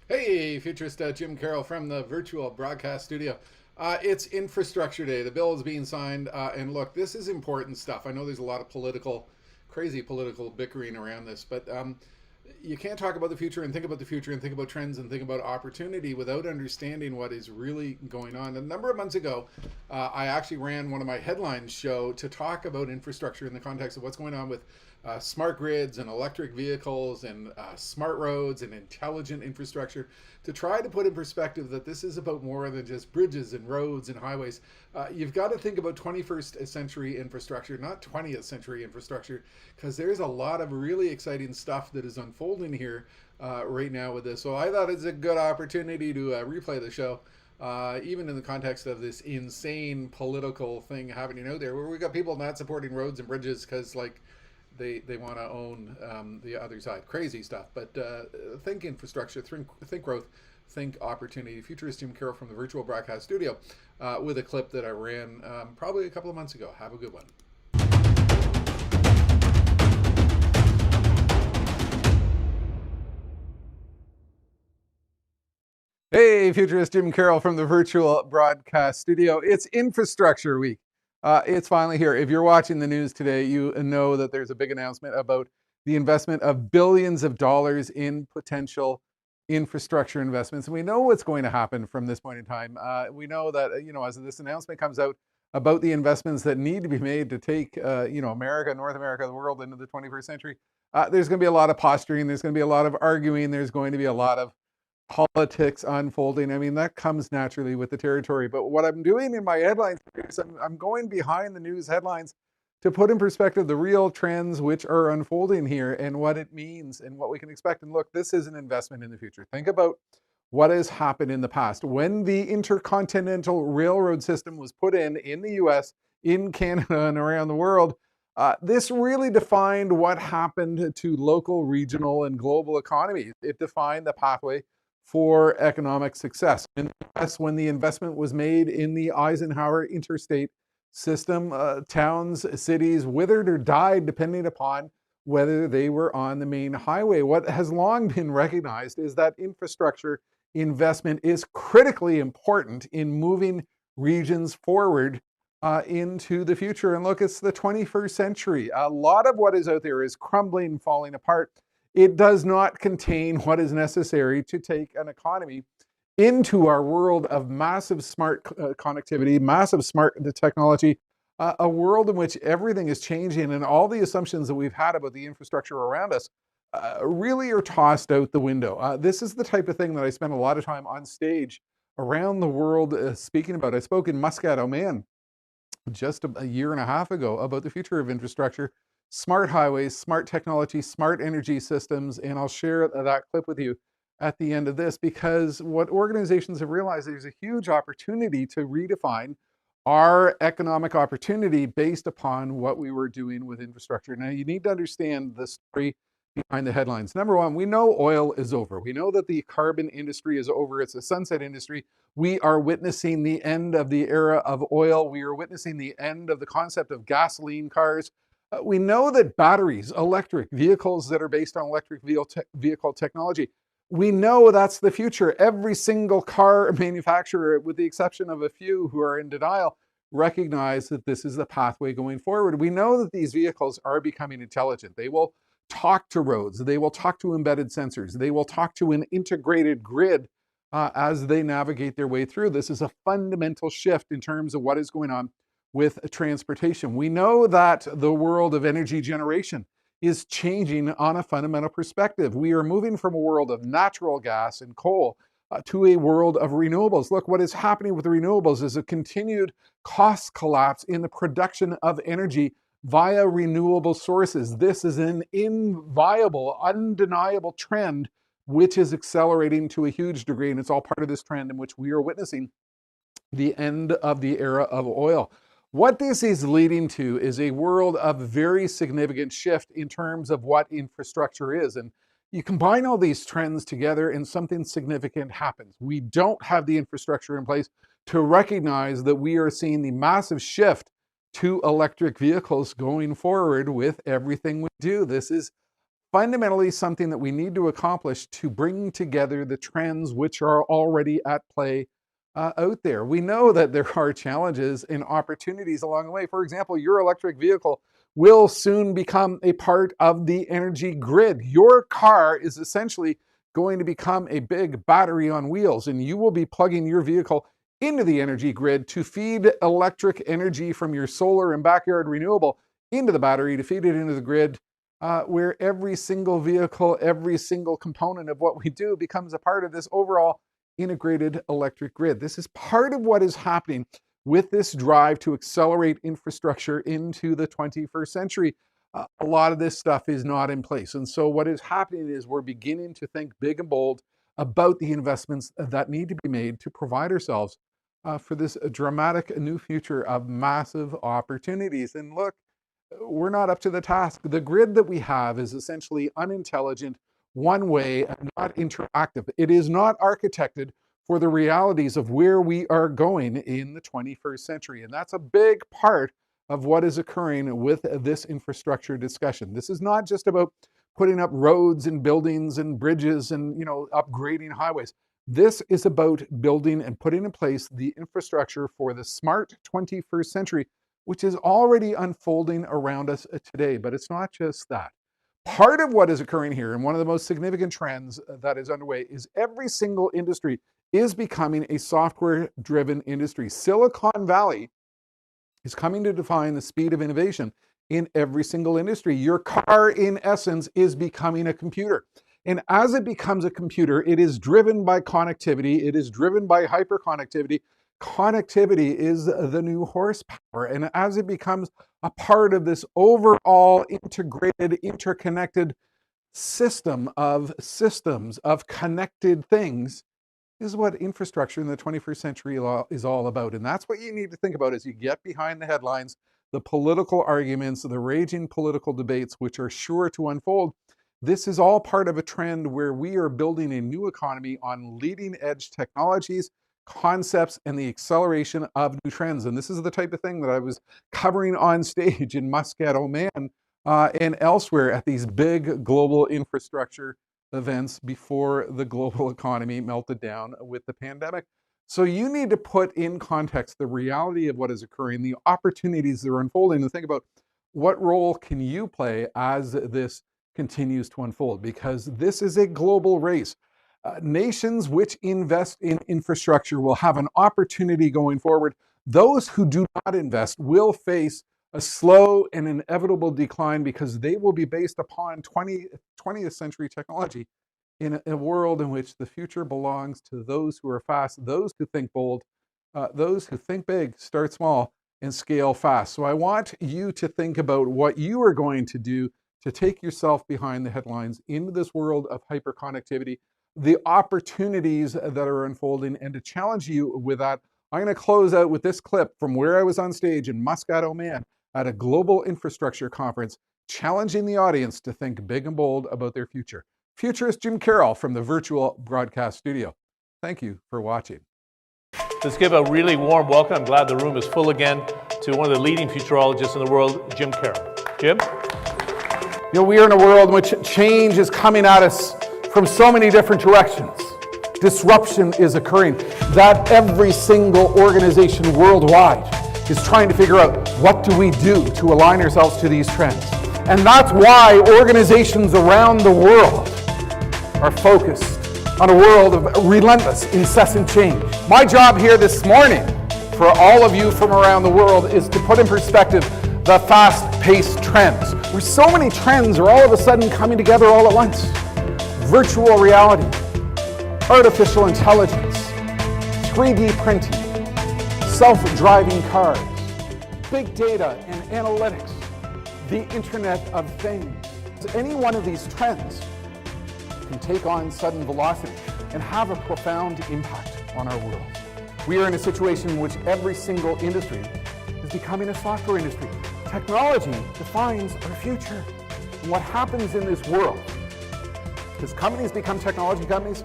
Hey, futurist Jim Carroll from the virtual broadcast studio. It's Infrastructure Day. The bill is being signed. And look, this is important stuff. I know there's a lot of crazy political bickering around this, but you can't talk about the future and think about the future and think about trends and think about opportunity without understanding what is really going on. A number of months ago, I actually ran one of my headlines show to talk about infrastructure in the context of what's going on with smart grids and electric vehicles and smart roads and intelligent infrastructure, to try to put in perspective that this is about more than just bridges and roads and highways. You've got to think about 21st century infrastructure, not 20th century infrastructure, because there's a lot of really exciting stuff that is unfolding here right now with this. So I thought it's a good opportunity to replay the show. Even in the context of this insane political thing happening out there, where we got people not supporting roads and bridges because, like, they want to own the other side. Crazy stuff. But think infrastructure, think growth, think opportunity. Futurist Jim Carroll from the virtual broadcast studio with a clip that I ran probably a couple of months ago. Have a good one. Hey, futurist Jim Carroll from the virtual broadcast studio. It's Infrastructure Week. It's finally here. If you're watching the news today, you know that there's a big announcement about the investment of billions of dollars in potential infrastructure investments. And we know what's going to happen from this point in time. We know that, as this announcement comes out about the investments that need to be made to take, America, North America, the world into the 21st century, there's going to be a lot of posturing. There's going to be a lot of arguing. There's going to be a lot of politics unfolding. I mean, that comes naturally with the territory. But what I'm doing in my headlines is I'm going behind the news headlines to put in perspective the real trends which are unfolding here and what it means and what we can expect. And look, this is an investment in the future. Think about what has happened in the past. When the intercontinental railroad system was put in the US, in Canada, and around the world, this really defined what happened to local, regional, and global economies. It defined the pathway for economic success. In the US, when the investment was made in the Eisenhower interstate system, towns, cities withered or died depending upon whether they were on the main highway. What has long been recognized is that infrastructure investment is critically important in moving regions forward into the future. And look, it's the 21st century. A lot of what is out there is crumbling, falling apart. It does not contain what is necessary to take an economy into our world of massive smart connectivity, massive smart technology, a world in which everything is changing, and all the assumptions that we've had about the infrastructure around us really are tossed out the window. This is the type of thing that I spend a lot of time on stage around the world speaking about. I spoke in Muscat, Oman, just a year and a half ago about the future of infrastructure, smart highways, smart technology, smart energy systems, and I'll share that clip with you at the end of this, because what organizations have realized, there's a huge opportunity to redefine our economic opportunity based upon what we were doing with infrastructure. Now, you need to understand the story behind the headlines. Number one, we know oil is over. We know that the carbon industry is over. It's a sunset industry. We are witnessing the end of the era of oil. We are witnessing the end of the concept of gasoline cars. We know that batteries, electric vehicles that are based on electric vehicle technology, we know that's the future. Every single car manufacturer, with the exception of a few who are in denial, recognize that this is the pathway going forward. We know that these vehicles are becoming intelligent. They will talk to roads. They will talk to embedded sensors. They will talk to an integrated grid as they navigate their way through. This is a fundamental shift in terms of what is going on with transportation. We know that the world of energy generation is changing on a fundamental perspective. We are moving from a world of natural gas and coal to a world of renewables. Look, what is happening with renewables is a continued cost collapse in the production of energy via renewable sources. This is an inviable, undeniable trend which is accelerating to a huge degree, and it's all part of this trend in which we are witnessing the end of the era of oil. What this is leading to is a world of very significant shift in terms of what infrastructure is. And you combine all these trends together and something significant happens. We don't have the infrastructure in place to recognize that we are seeing the massive shift to electric vehicles going forward with everything we do. This is fundamentally something that we need to accomplish to bring together the trends which are already at play out there. We know that there are challenges and opportunities along the way. For example, your electric vehicle will soon become a part of the energy grid. Your car is essentially going to become a big battery on wheels, and you will be plugging your vehicle into the energy grid to feed electric energy from your solar and backyard renewable into the battery to feed it into the grid, where every single vehicle, every single component of what we do becomes a part of this overall integrated electric grid. This is part of what is happening with this drive to accelerate infrastructure into the 21st century. A lot of this stuff is not in place. And so what is happening is we're beginning to think big and bold about the investments that need to be made to provide ourselves for this dramatic new future of massive opportunities. And look, we're not up to the task. The grid that we have is essentially unintelligent, one way, and not interactive. It is not architected for the realities of where we are going in the 21st century. And that's a big part of what is occurring with this infrastructure discussion. This is not just about putting up roads and buildings and bridges and, upgrading highways. This is about building and putting in place the infrastructure for the smart 21st century, which is already unfolding around us today. But it's not just that. Part of what is occurring here, and one of the most significant trends that is underway, is every single industry is becoming a software-driven industry. Silicon Valley is coming to define the speed of innovation in every single industry. Your car, in essence, is becoming a computer. And as it becomes a computer, it is driven by connectivity. It is driven by hyperconnectivity. Connectivity is the new horsepower. And as it becomes a part of this overall integrated, interconnected system of systems, of connected things, is what infrastructure in the 21st century is all about. And that's what you need to think about as you get behind the headlines, the political arguments, the raging political debates, which are sure to unfold. This is all part of a trend where we are building a new economy on leading edge technologies, concepts, and the acceleration of new trends. And this is the type of thing that I was covering on stage in Muscat, Oman, and elsewhere at these big global infrastructure events before the global economy melted down with the pandemic. So you need to put in context the reality of what is occurring, the opportunities that are unfolding, and think about what role can you play as this continues to unfold, because this is a global race. Nations which invest in infrastructure will have an opportunity going forward. Those who do not invest will face a slow and inevitable decline because they will be based upon 20th century technology in a world in which the future belongs to those who are fast, those who think bold, those who think big, start small, and scale fast. So I want you to think about what you are going to do to take yourself behind the headlines into this world of hyperconnectivity, the opportunities that are unfolding, and to challenge you with that. I'm going to close out with this clip from where I was on stage in Muscat, Oman, at a global infrastructure conference, challenging the audience to think big and bold about their future. Futurist Jim Carroll from the virtual broadcast studio. Thank you for watching. Let's give a really warm welcome. I'm glad the room is full again to one of the leading futurologists in the world, Jim Carroll. Jim? We are in a world in which change is coming at us from so many different directions. Disruption is occurring that every single organization worldwide is trying to figure out, what do we do to align ourselves to these trends? And that's why organizations around the world are focused on a world of relentless, incessant change. My job here this morning, for all of you from around the world, is to put in perspective the fast-paced trends, where so many trends are all of a sudden coming together all at once. Virtual reality, artificial intelligence, 3D printing, self-driving cars, big data and analytics, the Internet of Things. Any one of these trends can take on sudden velocity and have a profound impact on our world. We are in a situation in which every single industry is becoming a software industry. Technology defines our future. And what happens in this world, as companies become technology companies,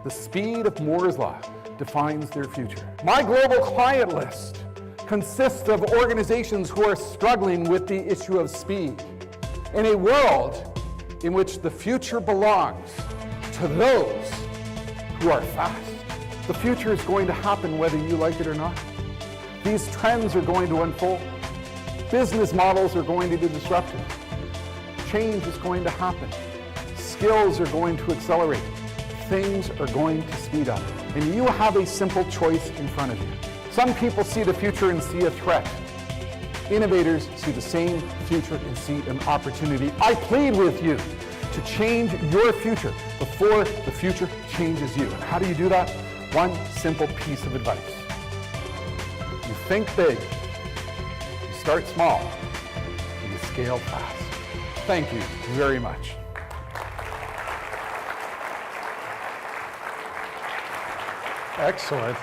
the speed of Moore's Law defines their future. My global client list consists of organizations who are struggling with the issue of speed in a world in which the future belongs to those who are fast. The future is going to happen whether you like it or not. These trends are going to unfold. Business models are going to be disrupted. Change is going to happen. Skills are going to accelerate. Things are going to speed up. And you have a simple choice in front of you. Some people see the future and see a threat. Innovators see the same future and see an opportunity. I plead with you to change your future before the future changes you. And how do you do that? One simple piece of advice. You think big, you start small, and you scale fast. Thank you very much. Excellent.